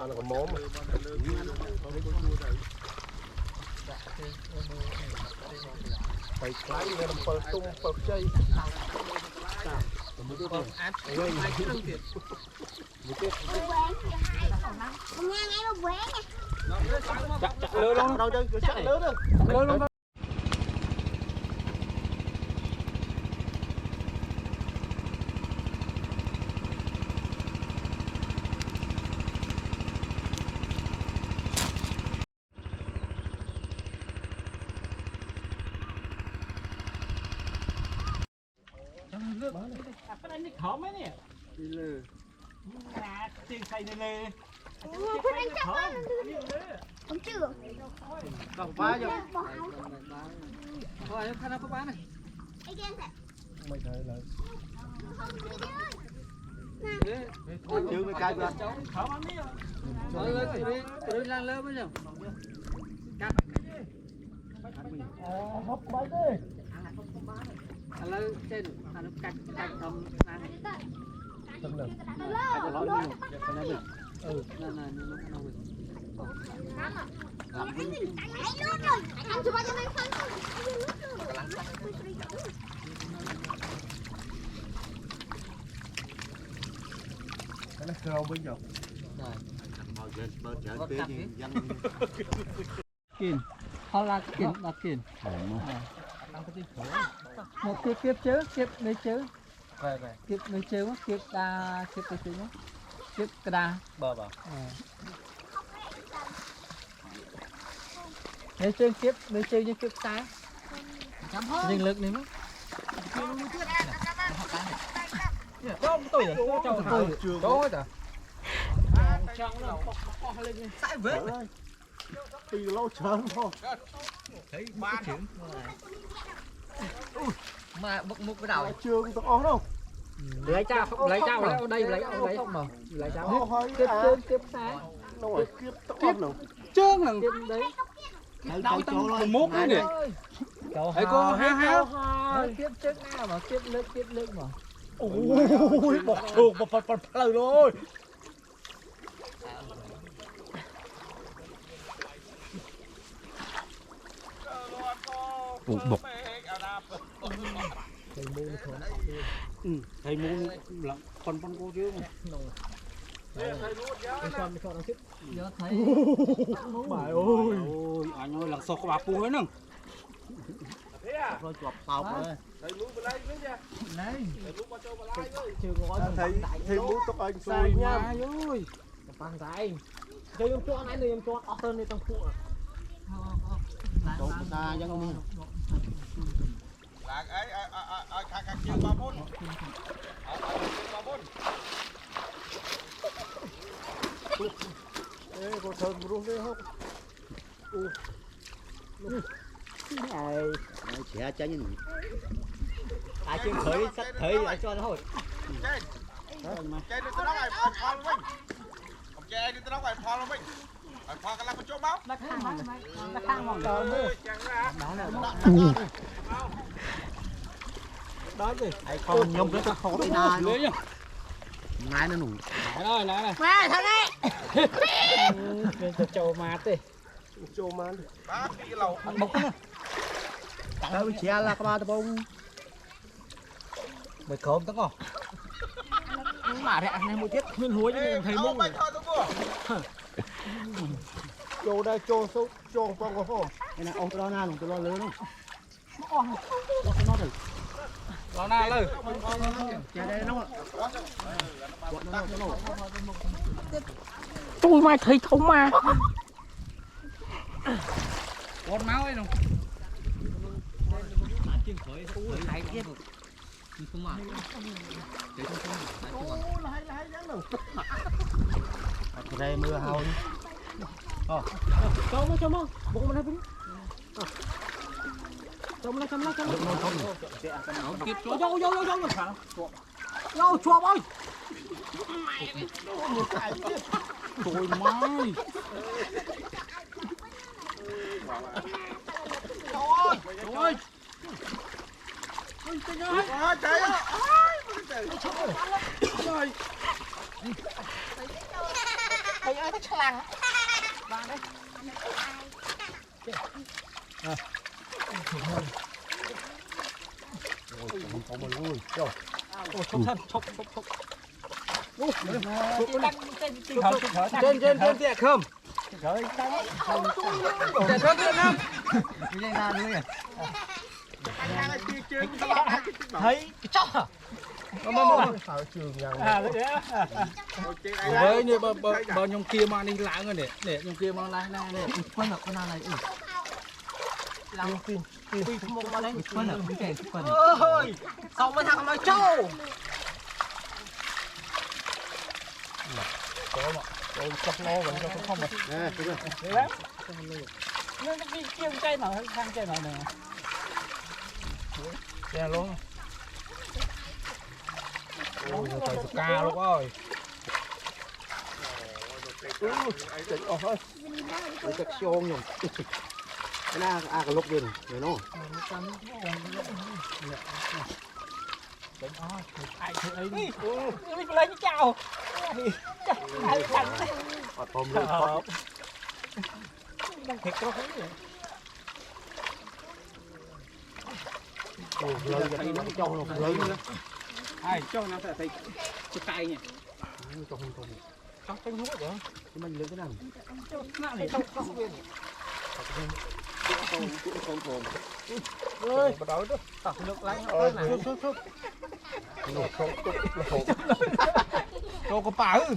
ăn còn móm phải lái nghe đầm phật tung phật chay anh khổ mấy nè đi lừa tiền xây đi lừa quên anh chắc không chưa còn quá rồi thôi khăn có bán này mày thấy là chưa mới cài vào khổ bán đi rồi tôi lan lớn mới nhở cắt hấp mấy đi anh lấy trên anh cắt không ăn tâm lực anh nói đi anh nói đi này nó bị anh chụp cho mình phân cái nó khâu bây giờ kín họ là kín một kiếp chứ mấy chứ kiếp mấy chứ kiếp đa kiếp cái chứ kiếp cái đa bờ mấy chơi kiếp mấy chơi như kiếp tá dừng lực nàyมั้งkhông tôi rồi tôi rồi sai vết tì lâu chớn thôi thấy ba chuyện mà bực mục cái đầu trường tao on đâu lấy chao lấy ở đây lấy không mà lấy chao tiếp xá đâu kiếp tao on đâu trơn là đấy đau tăng mốt đấy nè thấy cô ha tiếp trước nào mà tiếp lực mà ôi bọc thường bọc lời rồi bọc thầy muốn là con cô chứ giờ thấy bài ơi anh ơi lần sau có bà pu hết nè rồi chọp tàu rồi lấy thầy muốn tóc anh sai nha ơi bằng tay cho em cho anh em cho ở tên này trong phụ đâu ta dân đi là ai khạc chiều 3 phút ở chiều 3 phút ê con thơm luôn đấy không này trẻ trái như này ai chưa khởi sắt khởi lại cho nó thôi chơi đi tao nói phải phò luôn mình ông chơi đi tao nói phải phò luôn mình phải phò cái là con chỗ máu nó khang một tờ nữa đó gì ai không nhông rất là khó đi na lưới nhá ngay nó nụ này này qua thằng ấy bên cho trâu mát đi trâu mát bác đi lầu ăn bốc nữa đâu chị là các ba tao bông mày khóm tao không mà đấy anh em một tiết nguyên húi chứ thầy mông trâu đây trâu số trâu phong có không cái này ông tôi lo na tôi lo lớn không lo na lời chả đây nó tôi mày thấy không mà con máu ấy không chiên khởi thấy tiếp không mà để không đây mưa hao cho mà bụng mình hết chôm nó kịp vô chuột ơi trời mai ôi chạy Thầy ơi, thầy lăng. Ba đấy. Không mà luôn. Rồi. Chốc thân, chốc. Trên tiệc không? Trời ơi. Trên tiệc không? Đi ra đi. Thấy chó. Sao trường nhằng. Với như bao nhông kia mà đi lại rồi để nhông kia mà lại này này. Quân là con nào này? Làm pin một mà lên. Quân là cái kẻ quân. Ôi, xong mới thằng nói trâu. Rồi sắp lo rồi không mà. Nè, đúng rồi. Đấy. Nó cái kia cây nào thang cây nào nè. Chè luôn. Ôi, trời ca luôn ơi. Chỉnh ôi. Để chắc xôn nhung. Cái na cái lúc điên rồi nó. Ai thử ấy đi. Mình lấy cái chào. Ai thằng. Tôm lên con. Đang thiệt có thấy vậy. Lời cái nó trong luôn, lời nữa. Ai cho nó phải thấy cái tay nhỉ. Trong Trong không có được. cái mình lấy cái này. Nó này không có biết. Không. Ơi, bắt đầu đó. Tập nước lạnh nó này. Chút. Nó không. Cho có bà ư.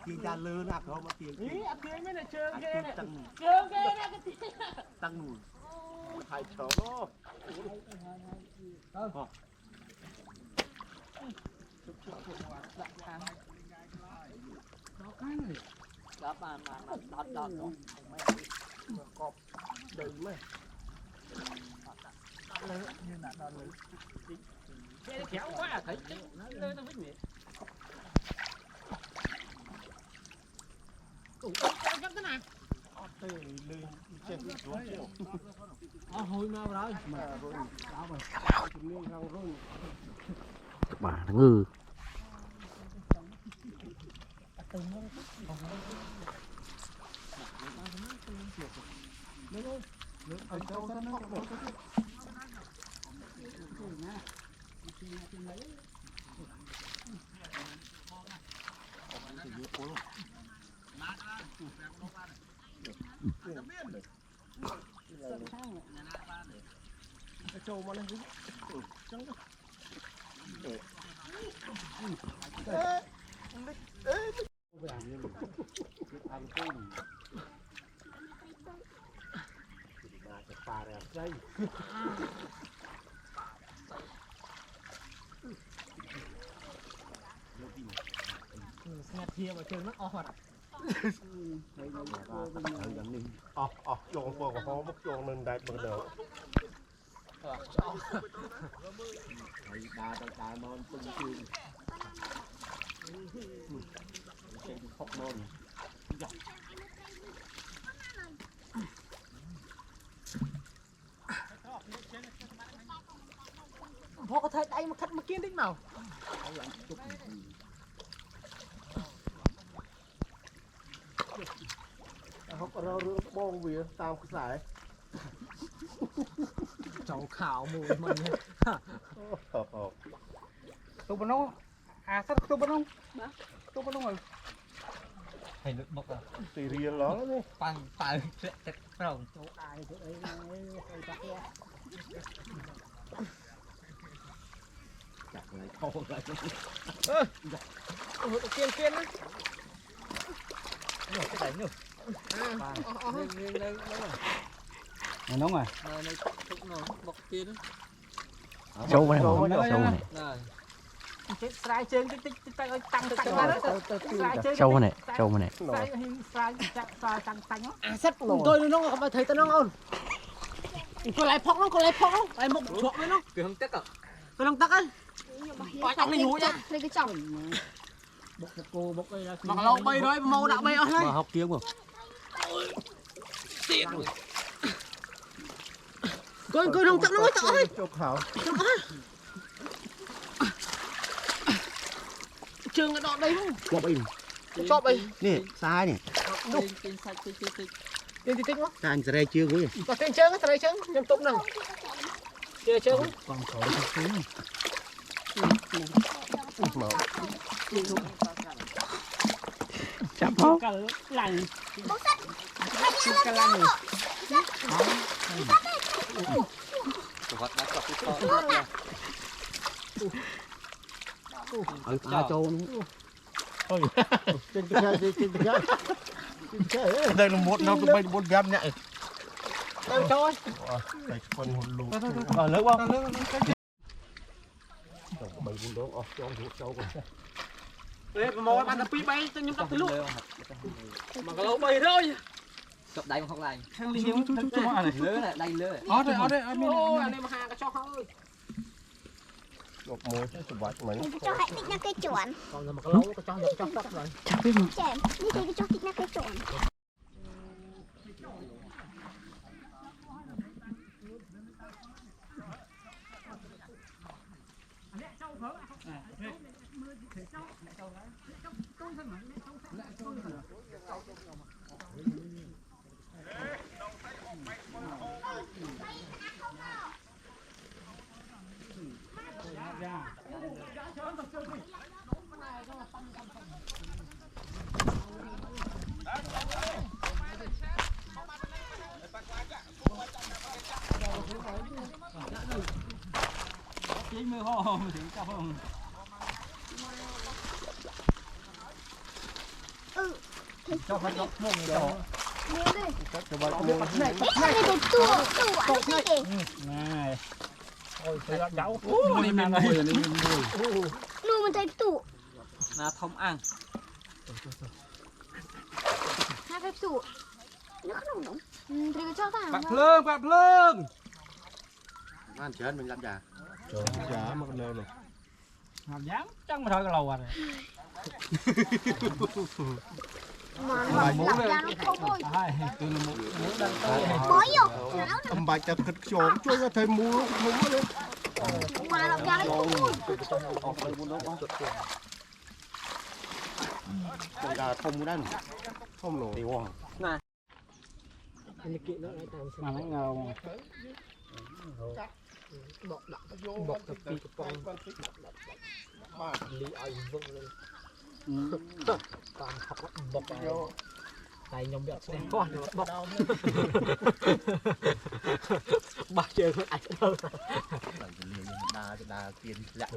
Kiên cha lơ nạp thôi mà tiền. Ý, ăn tiếng mới là chơi ghê này. Tăng Chơi ghê này cái tiếng. tăng hai chó nó. Đừng mày. Cái kéo quá thấy chứ. Nó vứt miệng. Hồi nào rồi. Bà nó ngư. Ngặt kia mà chơi nó o hoạt. Chọn qua của họ mất chọn nên đại bằng đầu. Đà non tung chương. Khóc non. Họ có thấy đây mà khắt mà kiên đích nào. Họ có rau rửa bông vì tao có xài. Cháu khảo mùi mình. Tôi bên nó. À sao tôi bên nó? Tôi bên nó rồi. Thầy nước bọc à? Tì riêng nó đấy. Bằng phải chắc rồng. Chỗ ai chỗ ấy thầy chắc kia. Chặt lại không lại. Kiên á. Cái đánh được. Nó nóng à? Này thúc nó bọc kia đó. Sâu này không? Sâu này. Này. Cái sải chân cái tay tăng Sâu này, sâu này. sải tăng. À sắt cùng tôi nó không thấy tao nó không? Con lại phóc nó, lại một chuột với nó. Cái hông tắc à? Cái hông tắc á. Coi trong này nhú nhá. Lấy cái chồng. mặc lâu bay rồi màu đã bay ở đây mà học kiếm không coi coi không chậm nó mới tỏ đi จกขาว trường cái đoạn đây không จบอีก chọp đây นี่ซ้ายนี่ tiền thì tích quá การจะได้ชื่อกู và tiền chơi cái này chơi nhầm tụng nào chơi chơi không ความเขาจะซื้อ chậm không lành cái lành này เอาตาโจนี่ได้ลงมดเราไปบนยับเนี่ย em chơi ใส่คนหุ่นลูก lớn không ใบบุญดองออกจองหัวเจ้าก่อน đấy màu bạn tập pi bay cho nhung tập từ lúc mà cái lâu bay thôi chụp đây mà không này thằng linh hiếu lứa này đây lứa ở đây anh em hàng cái cho không จบมือสบายไหม Mình cho hãy tích năng cây chuẩn. còn là mà cái lâu cái cho tóc rồi Chèm, như thế cho tích năng cây chuẩn. chính mới ho thì cao không cho phát lốc mông cho Miếng đi. cho bà biết mặt này Đấy, con này để tủa, tủa nó đi kì. này ôi thấy cháu này mình mùi này mình mùi Nụ mình thấy tủ. là thông ăn Hai cái tủ. Nó không đúng. Thì cái cho ta. bạn lương บ้านเชิญmình làm già giả mà con leo này làm dám chắc mà thôi cái lầu à này Mà lọc ra nó không thôi. từ là một đang tới Mới vô. Áo nó. âm bạch chặt thịt trộn chui ra thầy mua không có lên Mà lọc ra nó không thôi. ออกไปบนรถตัวดาทมได้หนิทมหนูตีว่อง anh kiện nó lại tạm mà nó ngầu bọc tập pi cái con lý ai vâng lên tạm học bọc tay nhom bẹt xem con bọc bà chơi con ảnh đâu ดาเตียนแหละ